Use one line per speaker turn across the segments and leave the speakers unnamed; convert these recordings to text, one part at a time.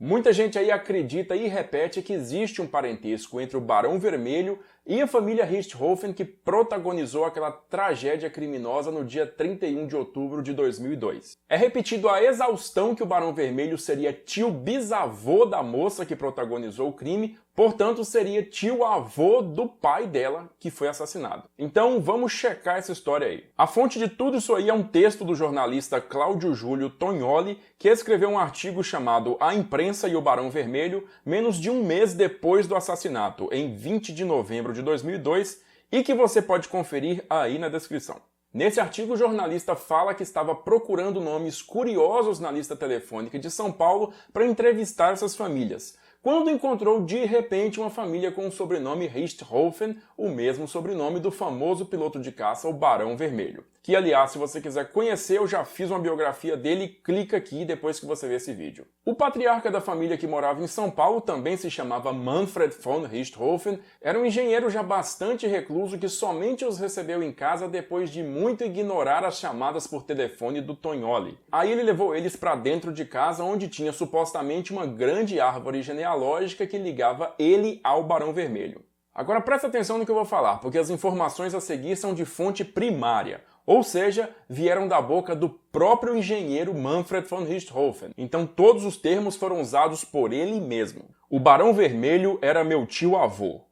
Muita gente aí acredita e repete que existe um parentesco entre o Barão Vermelho e a família Richthofen que protagonizou aquela tragédia criminosa no dia 31 de outubro de 2002. É repetido a exaustão que o Barão Vermelho seria tio-bisavô da moça que protagonizou o crime, portanto seria tio-avô do pai dela que foi assassinado. Então vamos checar essa história aí. A fonte de tudo isso aí é um texto do jornalista Cláudio Júlio Tognoli, que escreveu um artigo chamado A Imprensa e o Barão Vermelho, menos de um mês depois do assassinato, em 20 de novembro de 2002, e que você pode conferir aí na descrição. Nesse artigo, o jornalista fala que estava procurando nomes curiosos na lista telefônica de São Paulo para entrevistar essas famílias, quando encontrou de repente uma família com o sobrenome Richthofen, o mesmo sobrenome do famoso piloto de caça, o Barão Vermelho. Que, aliás, se você quiser conhecer, eu já fiz uma biografia dele, clica aqui depois que você ver esse vídeo. O patriarca da família que morava em São Paulo também se chamava Manfred von Richthofen, era um engenheiro já bastante recluso que somente os recebeu em casa depois de muito ignorar as chamadas por telefone do Tognoli. Aí ele levou eles para dentro de casa, onde tinha supostamente uma grande árvore genealógica que ligava ele ao Barão Vermelho. Agora presta atenção no que eu vou falar, porque as informações a seguir são de fonte primária, ou seja, vieram da boca do próprio engenheiro Manfred von Richthofen. Então todos os termos foram usados por ele mesmo. O Barão Vermelho era meu tio-avô,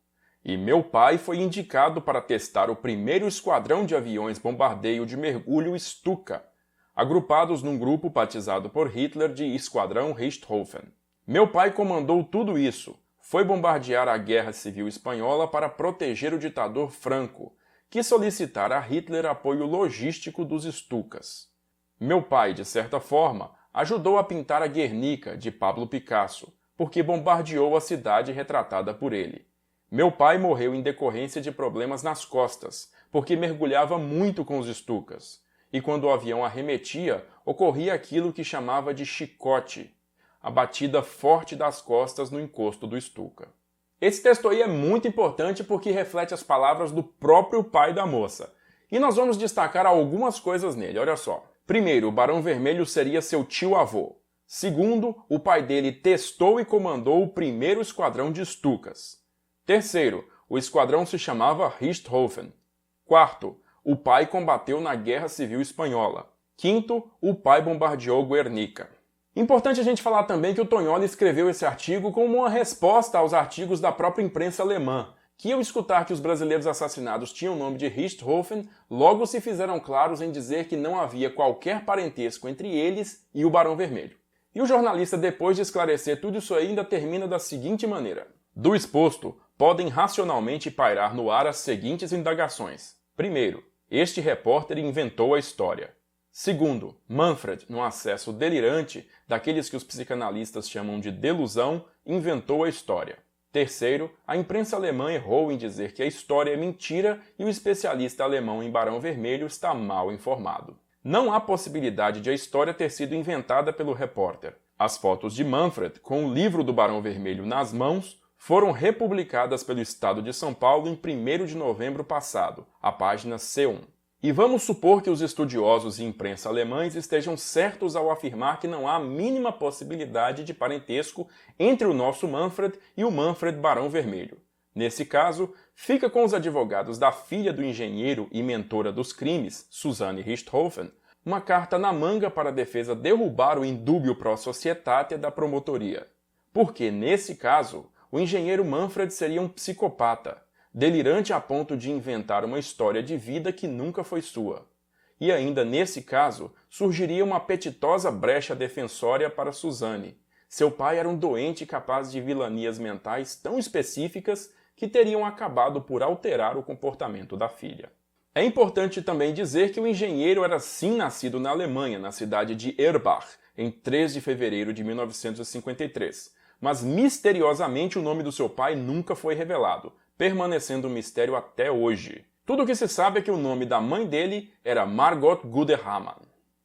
e meu pai foi indicado para testar o primeiro esquadrão de aviões bombardeio de mergulho Stuka, agrupados num grupo batizado por Hitler de Esquadrão Richthofen. Meu pai comandou tudo isso, foi bombardear a Guerra Civil Espanhola para proteger o ditador Franco, que solicitara a Hitler apoio logístico dos Stukas. Meu pai, de certa forma, ajudou a pintar a Guernica, de Pablo Picasso, porque bombardeou a cidade retratada por ele. Meu pai morreu em decorrência de problemas nas costas, porque mergulhava muito com os Stukas, e quando o avião arremetia, ocorria aquilo que chamava de chicote, a batida forte das costas no encosto do Stuka. Esse texto aí é muito importante porque reflete as palavras do próprio pai da moça. E nós vamos destacar algumas coisas nele, olha só. Primeiro, o Barão Vermelho seria seu tio-avô. Segundo, o pai dele testou e comandou o primeiro esquadrão de Stukas. Terceiro, o esquadrão se chamava Richthofen. Quarto, o pai combateu na Guerra Civil Espanhola. Quinto, o pai bombardeou Guernica. Importante a gente falar também que o Tognoli escreveu esse artigo como uma resposta aos artigos da própria imprensa alemã, que ao escutar que os brasileiros assassinados tinham o nome de Richthofen, logo se fizeram claros em dizer que não havia qualquer parentesco entre eles e o Barão Vermelho. E o jornalista, depois de esclarecer tudo isso aí, ainda termina da seguinte maneira. Do exposto, podem racionalmente pairar no ar as seguintes indagações. Primeiro, este repórter inventou a história. Segundo, Manfred, num acesso delirante, daqueles que os psicanalistas chamam de delusão, inventou a história. Terceiro, a imprensa alemã errou em dizer que a história é mentira e o especialista alemão em Barão Vermelho está mal informado. Não há possibilidade de a história ter sido inventada pelo repórter. As fotos de Manfred, com o livro do Barão Vermelho nas mãos, foram republicadas pelo Estado de São Paulo em 1º de novembro passado, a página C1. E vamos supor que os estudiosos e imprensa alemães estejam certos ao afirmar que não há a mínima possibilidade de parentesco entre o nosso Manfred e o Manfred Barão Vermelho. Nesse caso, fica com os advogados da filha do engenheiro e mentora dos crimes, Susanne Richthofen, uma carta na manga para a defesa derrubar o indúbio pro societate da promotoria. Porque, nesse caso, o engenheiro Manfred seria um psicopata, delirante a ponto de inventar uma história de vida que nunca foi sua. E ainda nesse caso, surgiria uma apetitosa brecha defensória para Susanne. Seu pai era um doente capaz de vilanias mentais tão específicas que teriam acabado por alterar o comportamento da filha. É importante também dizer que o engenheiro era sim nascido na Alemanha, na cidade de Erbach, em 3 de fevereiro de 1953. Mas misteriosamente o nome do seu pai nunca foi revelado, permanecendo um mistério até hoje. Tudo o que se sabe é que o nome da mãe dele era Margot Guderhamann.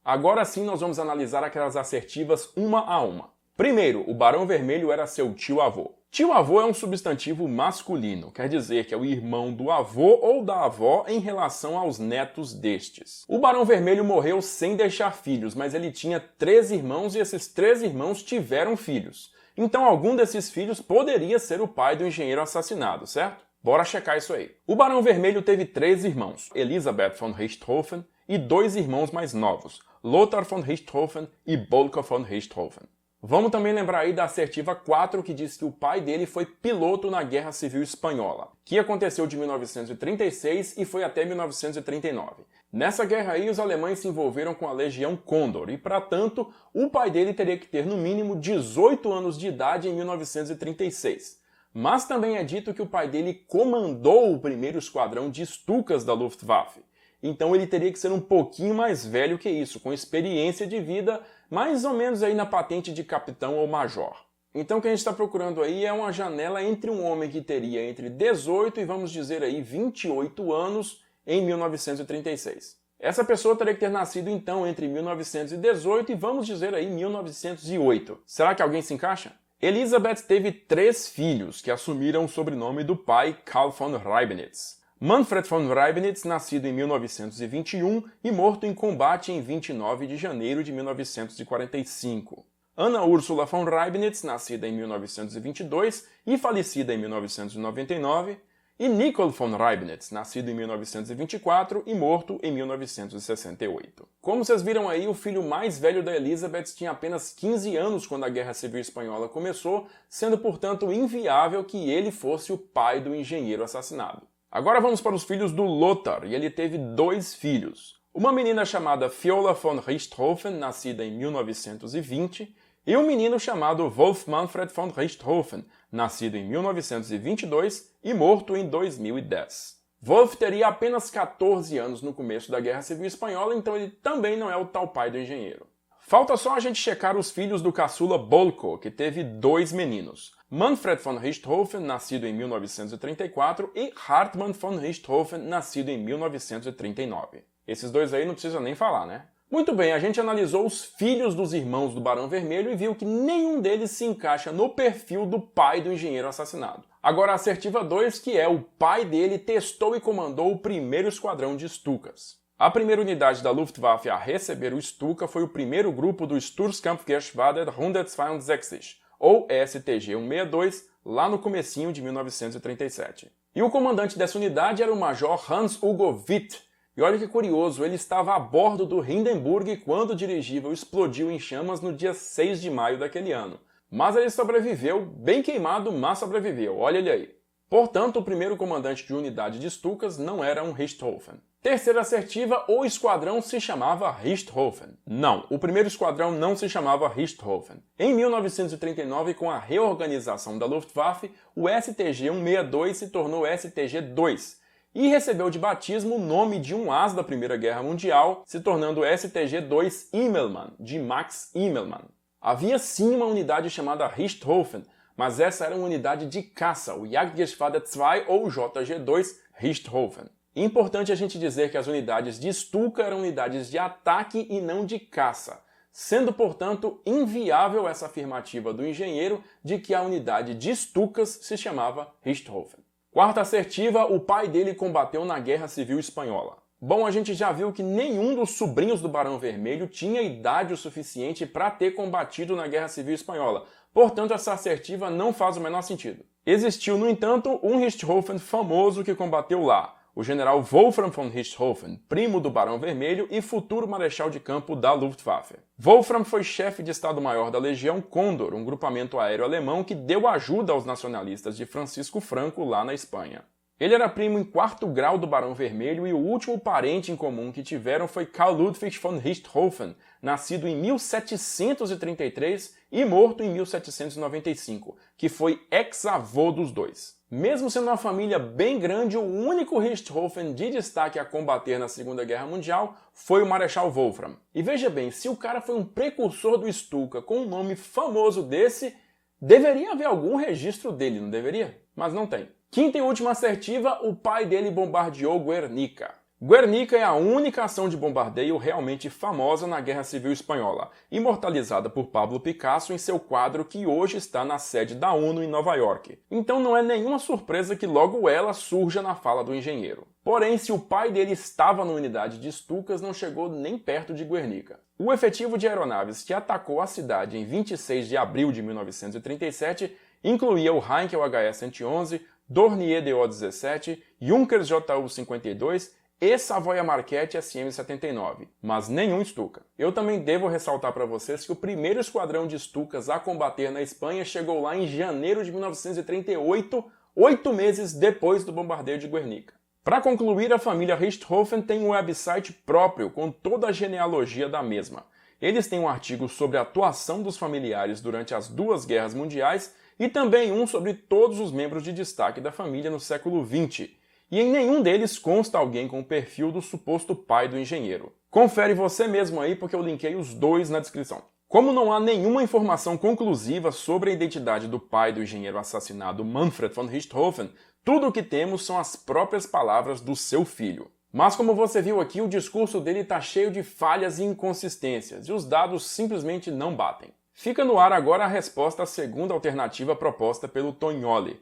Agora sim nós vamos analisar aquelas assertivas uma a uma. Primeiro, o Barão Vermelho era seu tio-avô. Tio-avô é um substantivo masculino, quer dizer que é o irmão do avô ou da avó em relação aos netos destes. O Barão Vermelho morreu sem deixar filhos, mas ele tinha 3 irmãos e esses 3 irmãos tiveram filhos. Então algum desses filhos poderia ser o pai do engenheiro assassinado, certo? Bora checar isso aí. O Barão Vermelho teve 3 irmãos, Elisabeth von Richthofen, e 2 irmãos mais novos, Lothar von Richthofen e Bolko von Richthofen. Vamos também lembrar aí da assertiva 4, que diz que o pai dele foi piloto na Guerra Civil Espanhola, que aconteceu de 1936 e foi até 1939. Nessa guerra aí, os alemães se envolveram com a Legião Condor e, para tanto, o pai dele teria que ter no mínimo 18 anos de idade em 1936. Mas também é dito que o pai dele comandou o primeiro esquadrão de Stukas da Luftwaffe. Então ele teria que ser um pouquinho mais velho que isso, com experiência de vida, mais ou menos aí na patente de capitão ou major. Então o que a gente está procurando aí é uma janela entre um homem que teria entre 18 e vamos dizer aí 28 anos em 1936. Essa pessoa teria que ter nascido então entre 1918 e vamos dizer aí 1908. Será que alguém se encaixa? Elizabeth teve 3 filhos que assumiram o sobrenome do pai, Karl von Reibnitz. Manfred von Reibnitz, nascido em 1921 e morto em combate em 29 de janeiro de 1945. Ana Úrsula von Reibnitz, nascida em 1922 e falecida em 1999. E Nicol von Reibnitz, nascido em 1924 e morto em 1968. Como vocês viram aí, o filho mais velho da Elizabeth tinha apenas 15 anos quando a Guerra Civil Espanhola começou, sendo portanto inviável que ele fosse o pai do engenheiro assassinado. Agora vamos para os filhos do Lothar, e ele teve 2 filhos. Uma menina chamada Fiola von Richthofen, nascida em 1920, e um menino chamado Wolf Manfred von Richthofen, nascido em 1922 e morto em 2010. Wolf teria apenas 14 anos no começo da Guerra Civil Espanhola, então ele também não é o tal pai do engenheiro. Falta só a gente checar os filhos do caçula Bolko, que teve 2 meninos. Manfred von Richthofen, nascido em 1934, e Hartmann von Richthofen, nascido em 1939. Esses 2 aí não precisa nem falar, né? Muito bem, a gente analisou os filhos dos irmãos do Barão Vermelho e viu que nenhum deles se encaixa no perfil do pai do engenheiro assassinado. Agora a assertiva 2, que é o pai dele testou e comandou o primeiro esquadrão de Stukas. A primeira unidade da Luftwaffe a receber o Stuka foi o primeiro grupo do Sturzkampfgeschwader 162, ou STG-162, lá no comecinho de 1937. E o comandante dessa unidade era o Major Hans-Hugo Witt. E olha que curioso, ele estava a bordo do Hindenburg quando o dirigível explodiu em chamas no dia 6 de maio daquele ano. Mas ele sobreviveu, bem queimado, mas sobreviveu, olha ele aí. Portanto, o primeiro comandante de unidade de Stukas não era um Richthofen. Terceira assertiva, o esquadrão se chamava Richthofen. Não, o primeiro esquadrão não se chamava Richthofen. Em 1939, com a reorganização da Luftwaffe, o STG-162 se tornou STG-2 e recebeu de batismo o nome de um as da Primeira Guerra Mundial, se tornando STG-2 Immelmann, de Max Immelmann. Havia sim uma unidade chamada Richthofen, mas essa era uma unidade de caça, o Jagdgeschwader 2 ou JG-2 Richthofen. Importante a gente dizer que as unidades de Stuka eram unidades de ataque e não de caça, sendo, portanto, inviável essa afirmativa do engenheiro de que a unidade de Stukas se chamava Richthofen. Quarta assertiva, o pai dele combateu na Guerra Civil Espanhola. Bom, a gente já viu que nenhum dos sobrinhos do Barão Vermelho tinha idade o suficiente para ter combatido na Guerra Civil Espanhola, portanto essa assertiva não faz o menor sentido. Existiu, no entanto, um Richthofen famoso que combateu lá, o general Wolfram von Richthofen, primo do Barão Vermelho e futuro marechal de campo da Luftwaffe. Wolfram foi chefe de Estado-Maior da Legião Condor, um grupamento aéreo alemão que deu ajuda aos nacionalistas de Francisco Franco lá na Espanha. Ele era primo em 4º grau do Barão Vermelho e o último parente em comum que tiveram foi Karl Ludwig von Richthofen, nascido em 1733 e morto em 1795, que foi ex-avô dos dois. Mesmo sendo uma família bem grande, o único Richthofen de destaque a combater na Segunda Guerra Mundial foi o Marechal Wolfram. E veja bem, se o cara foi um precursor do Stuka com um nome famoso desse, deveria haver algum registro dele, não deveria? Mas não tem. Quinta e última assertiva, o pai dele bombardeou Guernica. Guernica é a única ação de bombardeio realmente famosa na Guerra Civil Espanhola, imortalizada por Pablo Picasso em seu quadro que hoje está na sede da ONU em Nova York. Então não é nenhuma surpresa que logo ela surja na fala do engenheiro. Porém, se o pai dele estava na unidade de Stukas, não chegou nem perto de Guernica. O efetivo de aeronaves que atacou a cidade em 26 de abril de 1937 incluía o Heinkel HS-111, Dornier DO-17, Junkers JU-52 e Savoia Marquette SM-79, mas nenhum Stuka. Eu também devo ressaltar para vocês que o primeiro esquadrão de Stukas a combater na Espanha chegou lá em janeiro de 1938, 8 meses depois do bombardeio de Guernica. Para concluir, a família Richthofen tem um website próprio com toda a genealogia da mesma. Eles têm um artigo sobre a atuação dos familiares durante as duas guerras mundiais e também um sobre todos os membros de destaque da família no século XX. E em nenhum deles consta alguém com o perfil do suposto pai do engenheiro. Confere você mesmo aí porque eu linkei os dois na descrição. Como não há nenhuma informação conclusiva sobre a identidade do pai do engenheiro assassinado Manfred von Richthofen, tudo o que temos são as próprias palavras do seu filho. Mas como você viu aqui, o discurso dele está cheio de falhas e inconsistências, e os dados simplesmente não batem. Fica no ar agora a resposta à segunda alternativa proposta pelo Tognoli.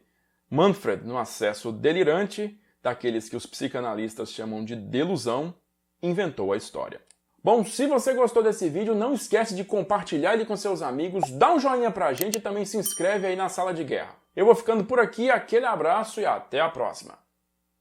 Manfred, no acesso delirante, daqueles que os psicanalistas chamam de delusão, inventou a história. Bom, se você gostou desse vídeo, não esquece de compartilhar ele com seus amigos, dá um joinha pra gente e também se inscreve aí na Sala de Guerra. Eu vou ficando por aqui, aquele abraço e até a próxima!